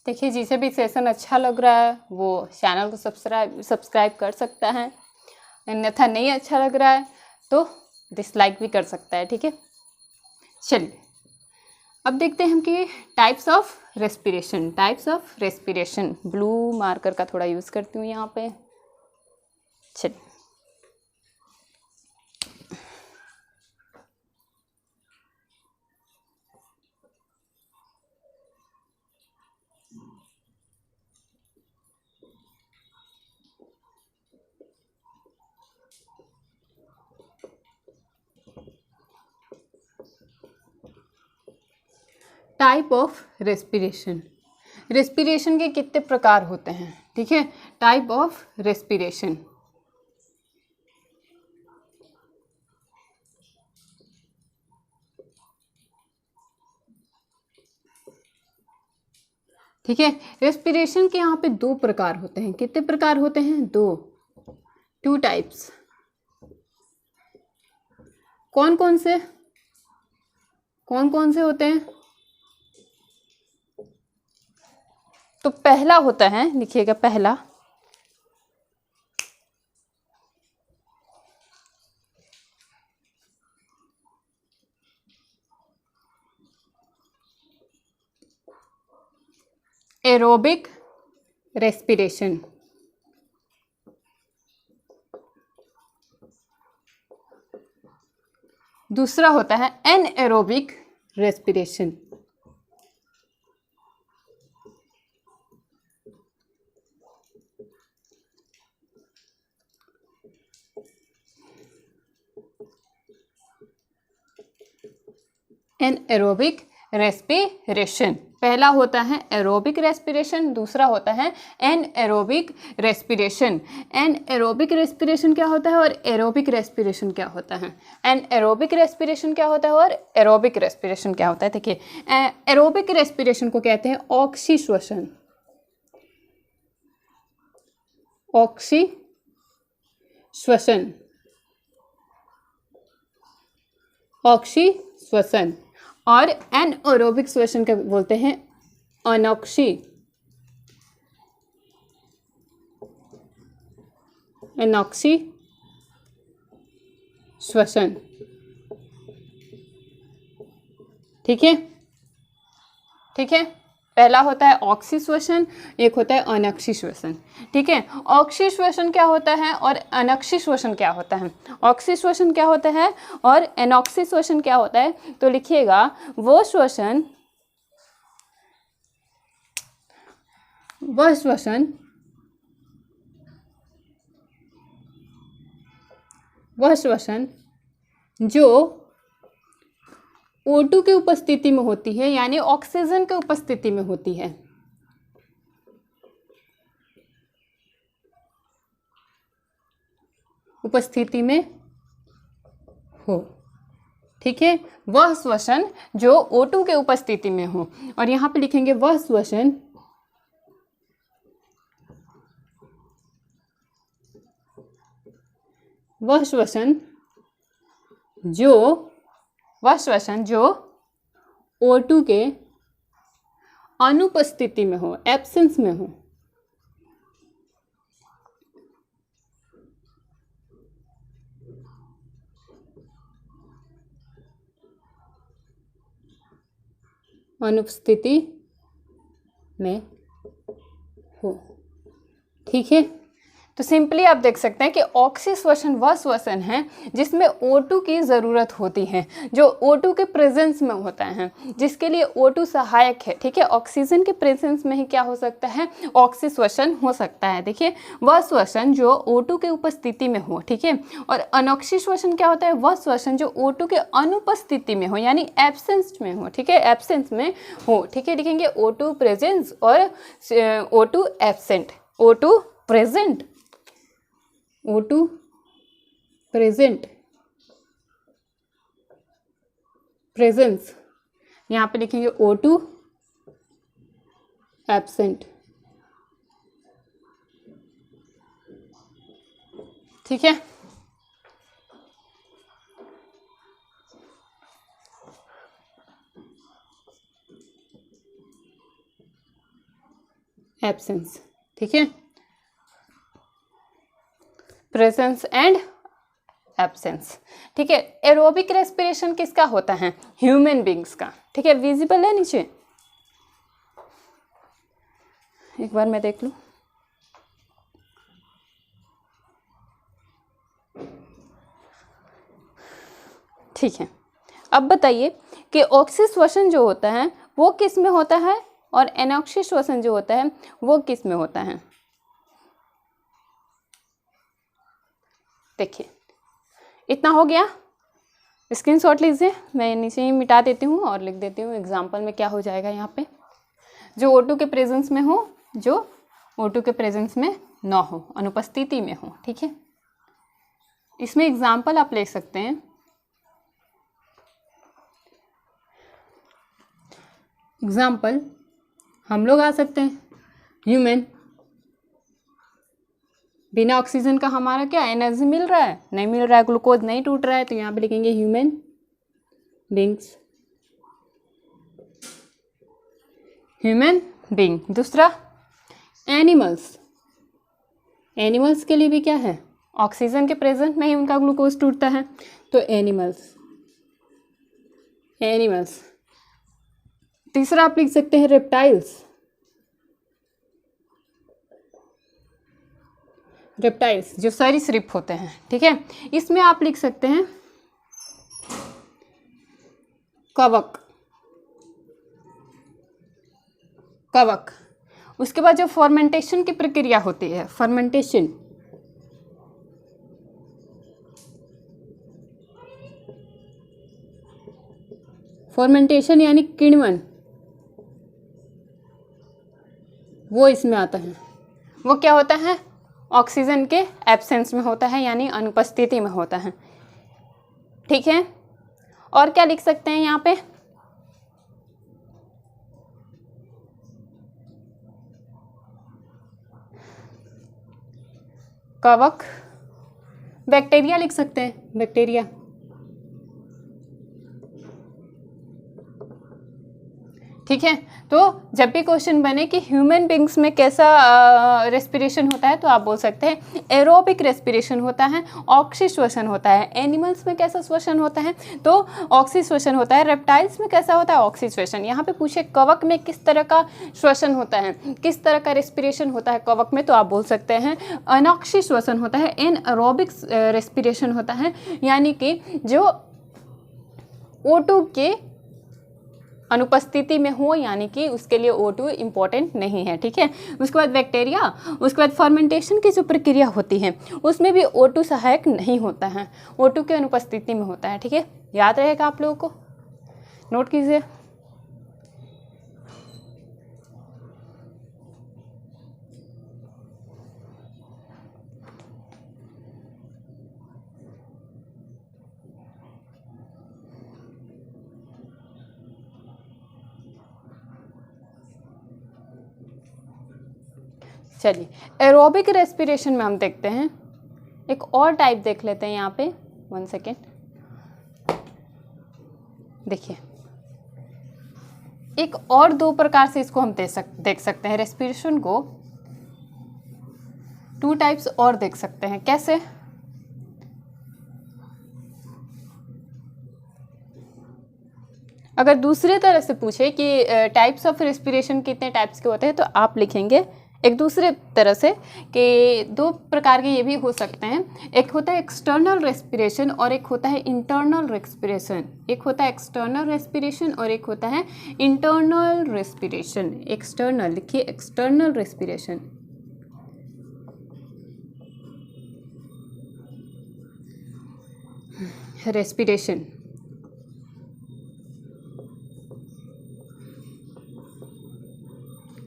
देखिए जिसे भी सेशन अच्छा लग रहा है वो चैनल को सब्सक्राइब कर सकता है, अन्यथा नहीं अच्छा लग रहा है तो डिसलाइक भी कर सकता है, ठीक है। चलिए अब देखते हैं हम कि types of respiration. Types of respiration, blue marker का थोड़ा यूज़ करती हूँ यहाँ पे। चलिए टाइप ऑफ रेस्पिरेशन, रेस्पिरेशन के कितने प्रकार होते हैं, ठीक है। टाइप ऑफ रेस्पिरेशन, ठीक है। रेस्पिरेशन के यहाँ पे 2 प्रकार होते हैं। कितने प्रकार होते हैं, 2 टाइप्स। कौन कौन से होते हैं, तो पहला होता है, लिखिएगा पहला, एरोबिक रेस्पिरेशन। दूसरा होता है एनएरोबिक रेस्पिरेशन। एनएरोबिक रेस्पिरेशन, पहला होता है एरोबिक रेस्पिरेशन, दूसरा होता है एनएरोबिक रेस्पिरेशन। एनएरोबिक रेस्पिरेशन क्या होता है और एरोबिक रेस्पिरेशन क्या होता है? एनएरोबिक रेस्पिरेशन क्या होता है और एरोबिक रेस्पिरेशन क्या होता है? देखिए, एरोबिक रेस्पिरेशन को कहते हैं ऑक्सी श्वसन। ऑक्सी श्वसन, ऑक्सी श्वसन। और एनएरोबिक श्वसन क्या बोलते हैं? अनॉक्सी, एनॉक्सी श्वसन। ठीक है, ठीक है। पहला होता है ऑक्सी श्वसन, एक होता है अनक्षी श्वसन। ठीक है, ऑक्सी श्वसन क्या होता है और अनक्षी श्वसन क्या होता है? ऑक्सी श्वसन क्या होता है और एनॉक्सी श्वसन क्या होता है? तो लिखिएगा, वो श्वसन वह श्वसन जो O2 की उपस्थिति में होती है, यानी ऑक्सीजन की उपस्थिति में होती है। उपस्थिति में हो। ठीक है, वह श्वसन जो O2 के उपस्थिति में हो। और यहां पे लिखेंगे वह श्वसन जो O2 के अनुपस्थिति में हो, एब्सेंस में हो। अनुपस्थिति में हो। ठीक है, तो सिंपली आप देख सकते हैं कि ऑक्सी श्वसन वह श्वसन है जिसमें O2 की ज़रूरत होती है, जो O2 के प्रेजेंस में होता है, जिसके लिए O2 सहायक है। ठीक है, ऑक्सीजन के प्रेजेंस में ही क्या हो सकता है? ऑक्सी श्वसन हो सकता है। देखिए, वह श्वसन जो O2 के उपस्थिति में हो। ठीक है, और अनॉक्सी श्वसन क्या होता है? वह श्वसन जो O2 के अनुपस्थिति में हो, यानी एब्सेंस में हो। ठीक है, एब्सेंस में हो। ठीक है, लिखेंगे O2 प्रेजेंस और O2 absent. O2 present, O2 present, presence. यहाँ पे लिखेंगे O2 एब्सेंट। ठीक है, एब्सेंस। ठीक है, प्रेजेंस एंड एब्सेंस। ठीक है, एरोबिक रेस्पिरेशन किसका होता है? ह्यूमन बींग्स का। ठीक है, विजिबल है नीचे? एक बार मैं देख लूं। ठीक है, अब बताइए कि ऑक्सी श्वसन जो होता है वो किस में होता है और एनॉक्सी श्वसन जो होता है वो किस में होता है? देखिए, इतना हो गया। स्क्रीनशॉट लीजिए, मैं नीचे ही मिटा देती हूँ और लिख देती हूँ एग्जाम्पल में क्या हो जाएगा। यहाँ पे जो O2 के प्रेजेंस में हो, जो O2 के प्रेजेंस में ना हो, अनुपस्थिति में हो। ठीक है, इसमें एग्जाम्पल आप ले सकते हैं। एग्जाम्पल हम लोग आ सकते हैं। ह्यूमन, बिना ऑक्सीजन का हमारा क्या एनर्जी मिल रहा है? नहीं मिल रहा है, ग्लूकोज नहीं टूट रहा है, तो यहाँ पे लिखेंगे ह्यूमन बींग्स, ह्यूमन बींग। दूसरा एनिमल्स, एनिमल्स के लिए भी क्या है? ऑक्सीजन के प्रेजेंट में ही उनका ग्लूकोज टूटता है, तो एनिमल्स, एनिमल्स। तीसरा आप लिख सकते हैं रेप्टाइल्स, रेप्टाइल्स जो सरीसृप होते हैं, ठीक है। इसमें आप लिख सकते हैं कवक, कवक। उसके बाद जो फर्मेंटेशन की प्रक्रिया होती है, फर्मेंटेशन, फर्मेंटेशन यानी किण्वन, वो इसमें आता है। वो क्या होता है? ऑक्सीजन के एब्सेंस में होता है, यानी अनुपस्थिति में होता है, ठीक है। और क्या लिख सकते हैं यहाँ पे? कवक। बैक्टीरिया लिख सकते हैं, बैक्टीरिया, ठीक है। तो जब भी क्वेश्चन बने कि ह्यूमन बींग्स में कैसा रेस्पिरेशन होता है, तो आप बोल सकते हैं एरोबिक रेस्पिरेशन होता है, ऑक्सी श्वसन होता है। एनिमल्स में कैसा श्वसन होता है? तो ऑक्सी श्वसन होता है। रेप्टाइल्स में कैसा होता है? ऑक्सी श्वसन। यहाँ पे पूछे कवक में किस तरह का श्वसन होता है, किस तरह का रेस्पिरेशन होता है कवक में, तो आप बोल सकते हैं अनॉक्सी श्वसन होता है, एनएरोबिक रेस्पिरेशन होता है, यानी कि जो O2 के अनुपस्थिति में हो, यानी कि उसके लिए O2 इम्पॉर्टेंट नहीं है, ठीक है। उसके बाद बैक्टीरिया, उसके बाद फर्मेंटेशन की जो प्रक्रिया होती है उसमें भी O2 सहायक नहीं होता है, O2 के अनुपस्थिति में होता है, ठीक है। याद रहेगा आप लोगों को, नोट कीजिए। चलिए, एरोबिक रेस्पिरेशन में हम देखते हैं एक और टाइप देख लेते हैं यहाँ पे, 1 सेकेंड। देखिए, एक और 2 प्रकार से इसको हम देख सकते हैं रेस्पिरेशन को, 2 टाइप्स और देख सकते हैं। कैसे? अगर दूसरे तरह से पूछे कि टाइप्स ऑफ रेस्पिरेशन कितने टाइप्स के होते हैं, तो आप लिखेंगे एक दूसरे तरह से कि 2 प्रकार के ये भी हो सकते हैं। एक होता है एक्सटर्नल रेस्पिरेशन और एक होता है इंटरनल रेस्पिरेशन। एक होता है एक्सटर्नल रेस्पिरेशन और एक होता है इंटरनल रेस्पिरेशन। एक्सटर्नल लिखिए, एक्सटर्नल रेस्पिरेशन। रेस्पिरेशन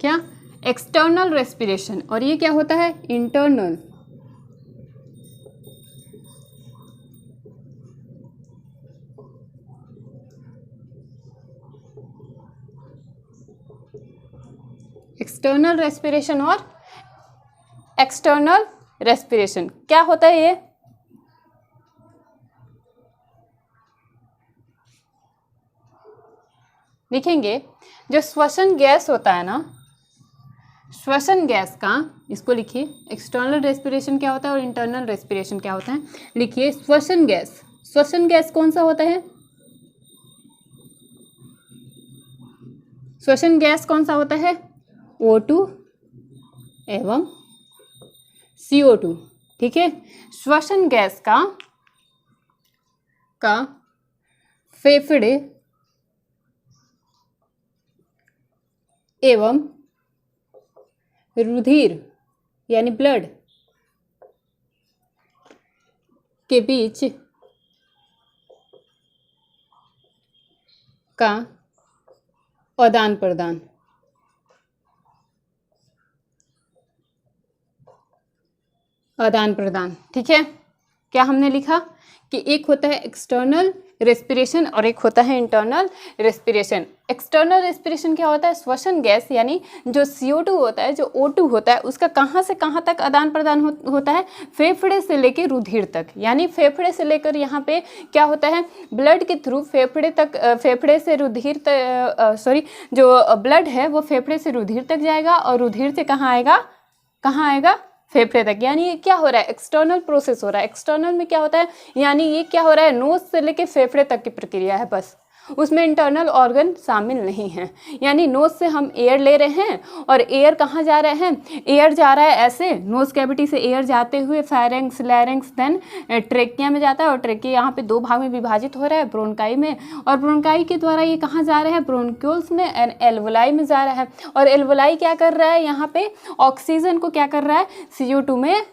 क्या? External respiration. और ये क्या होता है? इंटरनल। एक्सटर्नल रेस्पिरेशन और एक्सटर्नल रेस्पिरेशन क्या होता है? ये लिखेंगे, जो श्वसन गैस होता है ना, श्वसन गैस का, इसको लिखिए, एक्सटर्नल रेस्पिरेशन क्या होता है और इंटरनल रेस्पिरेशन क्या होता है। लिखिए श्वसन गैस। श्वसन गैस कौन सा होता है? श्वसन गैस कौन सा होता है? O2 एवं CO2, ठीक है। श्वसन गैस का फेफड़े एवं रुधिर यानी ब्लड के बीच का आदान प्रदान, आदान प्रदान, ठीक है। क्या हमने लिखा कि एक होता है एक्सटर्नल रेस्पिरेशन और एक होता है इंटरनल रेस्पिरेशन। एक्सटर्नल रेस्पिरेशन क्या होता है? श्वसन गैस यानी जो CO2 होता है, जो O2 होता है, उसका कहाँ से कहाँ तक आदान प्रदान होता है? फेफड़े से लेकर रुधिर तक। यानी फेफड़े से लेकर यहाँ पे क्या होता है? ब्लड के थ्रू फेफड़े तक, फेफड़े से रुधिर तक, जो ब्लड है वो फेफड़े से रुधिर तक जाएगा और रुधिर से कहाँ आएगा? कहाँ आएगा? फेफड़े तक। यानी ये क्या हो रहा है? एक्सटर्नल प्रोसेस हो रहा है। एक्सटर्नल में क्या होता है? यानी ये क्या हो रहा है? नोज से लेके फेफड़े तक की प्रक्रिया है बस। उसमें इंटरनल ऑर्गन शामिल नहीं हैं। यानी नोज़ से हम एयर ले रहे हैं और एयर कहाँ जा रहे हैं, एयर जा रहा है ऐसे, नोज़ कैविटी से एयर जाते हुए फेरेंक्स, लैरिंक्स, देन ट्रेकिया में जाता है, और ट्रेकिया यहाँ पे 2 भाग में विभाजित हो रहा है, ब्रोंकाई में, और ब्रोंकाई के द्वारा ये कहाँ जा रहा है, ब्रोंक्यूल्स में एंड एल्वोलाई में जा रहा है। और एल्वोलाई क्या कर रहा है, यहाँ पे ऑक्सीजन को क्या कर रहा है, CO2 में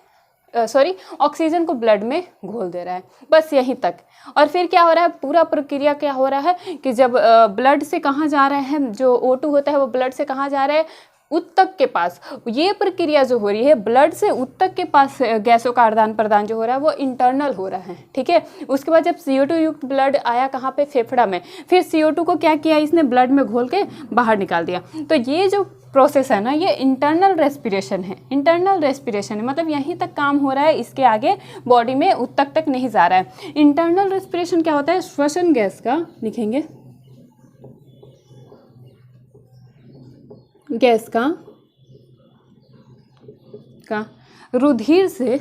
ऑक्सीजन को ब्लड में घोल दे रहा है, बस यहीं तक। और फिर क्या हो रहा है, पूरा प्रक्रिया क्या हो रहा है कि जब ब्लड से कहाँ जा रहा है, जो O2 होता है वो ब्लड से कहाँ जा रहा है, उत्तक के पास। ये प्रक्रिया जो हो रही है ब्लड से उत्तक के पास गैसों का आदान प्रदान जो हो रहा है वो इंटरनल हो रहा है, ठीक है। उसके बाद जब CO2 युक्त ब्लड आया कहाँ पे, फेफड़ा में, फिर CO2 को क्या किया, इसने ब्लड में घोल के बाहर निकाल दिया। तो ये जो प्रोसेस है ना, ये इंटरनल रेस्पिरेशन है। इंटरनल रेस्पिरेशन है मतलब यहीं तक काम हो रहा है, इसके आगे बॉडी में उत्तक तक नहीं जा रहा है। इंटरनल रेस्पिरेशन क्या होता है, श्वसन गैस का, लिखेंगे गैस का रुधिर से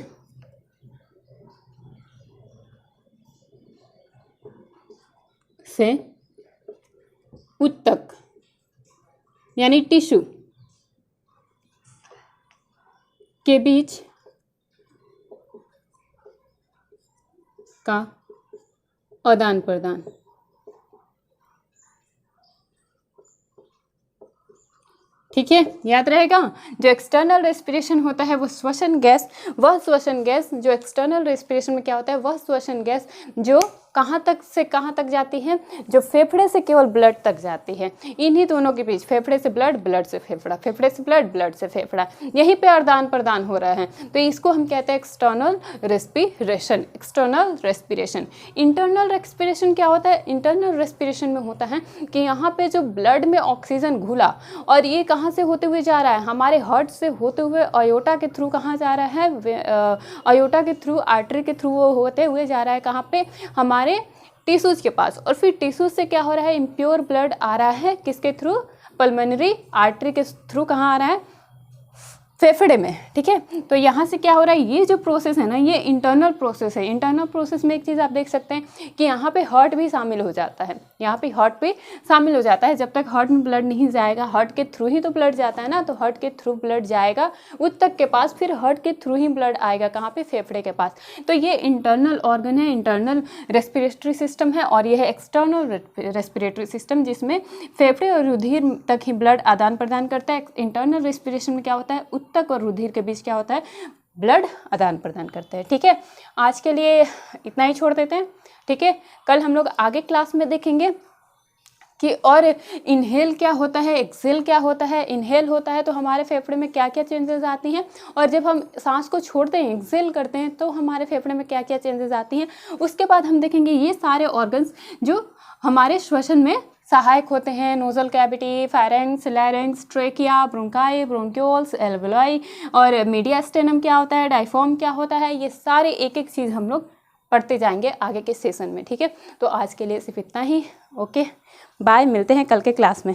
उत्तक यानी टिश्यू के बीच का आदान प्रदान। ठीक है, याद रहेगा। जो एक्सटर्नल रेस्पिरेशन होता है वो श्वसन गैस, वह श्वसन गैस जो एक्सटर्नल रेस्पिरेशन में क्या होता है, वह श्वसन गैस जो कहाँ तक से कहाँ तक जाती है, जो फेफड़े से केवल ब्लड तक जाती है। इन्हीं दोनों के बीच फेफड़े से ब्लड, ब्लड से फेफड़ा, फेफड़े से ब्लड, ब्लड से फेफड़ा, यहीं पे आदान प्रदान हो रहा है। तो इसको हम कहते हैं external respiration, external respiration. Internal respiration क्या होता है, इंटरनल रेस्पिरेशन में होता है कि यहाँ पे जो ब्लड में ऑक्सीजन घुला और ये कहाँ से होते हुए जा रहा है, हमारे हार्ट से होते हुए अयोटा के थ्रू कहाँ जा रहा है, अयोटा के थ्रू, आर्टरी के थ्रू वो होते हुए जा रहा है कहाँ पे, हमारे टिश्यूज के पास। और फिर टिश्यूज से क्या हो रहा है, इम्प्योर ब्लड आ रहा है किसके थ्रू, पल्मोनरी आर्टरी के थ्रू कहाँ आ रहा है, फेफड़े में। ठीक है, तो यहाँ से क्या हो रहा है, ये जो प्रोसेस है ना, ये इंटरनल प्रोसेस है। इंटरनल प्रोसेस में एक चीज़ आप देख सकते हैं कि यहाँ पे हार्ट भी शामिल हो जाता है, यहाँ पे हार्ट भी शामिल हो जाता है। जब तक हार्ट में ब्लड नहीं जाएगा, हार्ट के थ्रू ही तो ब्लड जाता है ना, तो हार्ट के थ्रू ब्लड जाएगा उत्तक के पास, फिर हार्ट के थ्रू ही ब्लड आएगा कहाँ पे, फेफड़े के पास। तो ये इंटरनल ऑर्गन है, इंटरनल रेस्पिरेटरी सिस्टम है, और यह है एक्सटर्नल रेस्पिरेटरी सिस्टम जिसमें फेफड़े और रुधिर तक ही ब्लड आदान प्रदान करता है। इंटरनल रेस्पिरेशन में क्या होता है, उत्तक और रुधिर के बीच क्या होता है, ब्लड आदान प्रदान करते हैं। ठीक है, आज के लिए इतना ही छोड़ देते हैं। ठीक है, कल हम लोग आगे क्लास में देखेंगे कि और इनहेल क्या होता है, एक्सेल क्या होता है। इनहेल होता है तो हमारे फेफड़े में क्या क्या चेंजेस आती हैं, और जब हम सांस को छोड़ते हैं, एक्सेल करते हैं, तो हमारे फेफड़े में क्या क्या चेंजेस आती हैं। उसके बाद हम देखेंगे ये सारे ऑर्गन्स जो हमारे श्वसन में सहायक होते हैं, nozzle cavity, pharynx, larynx, trachea, bronchi, bronchioles, alveoli, और मीडियास्टेनम क्या होता है, डायफॉर्म क्या होता है। ये सारे एक एक चीज़ हम लोग पढ़ते जाएंगे आगे के सेशन में। ठीक है, तो आज के लिए सिर्फ इतना ही। ओके, बाय, मिलते हैं कल के क्लास में।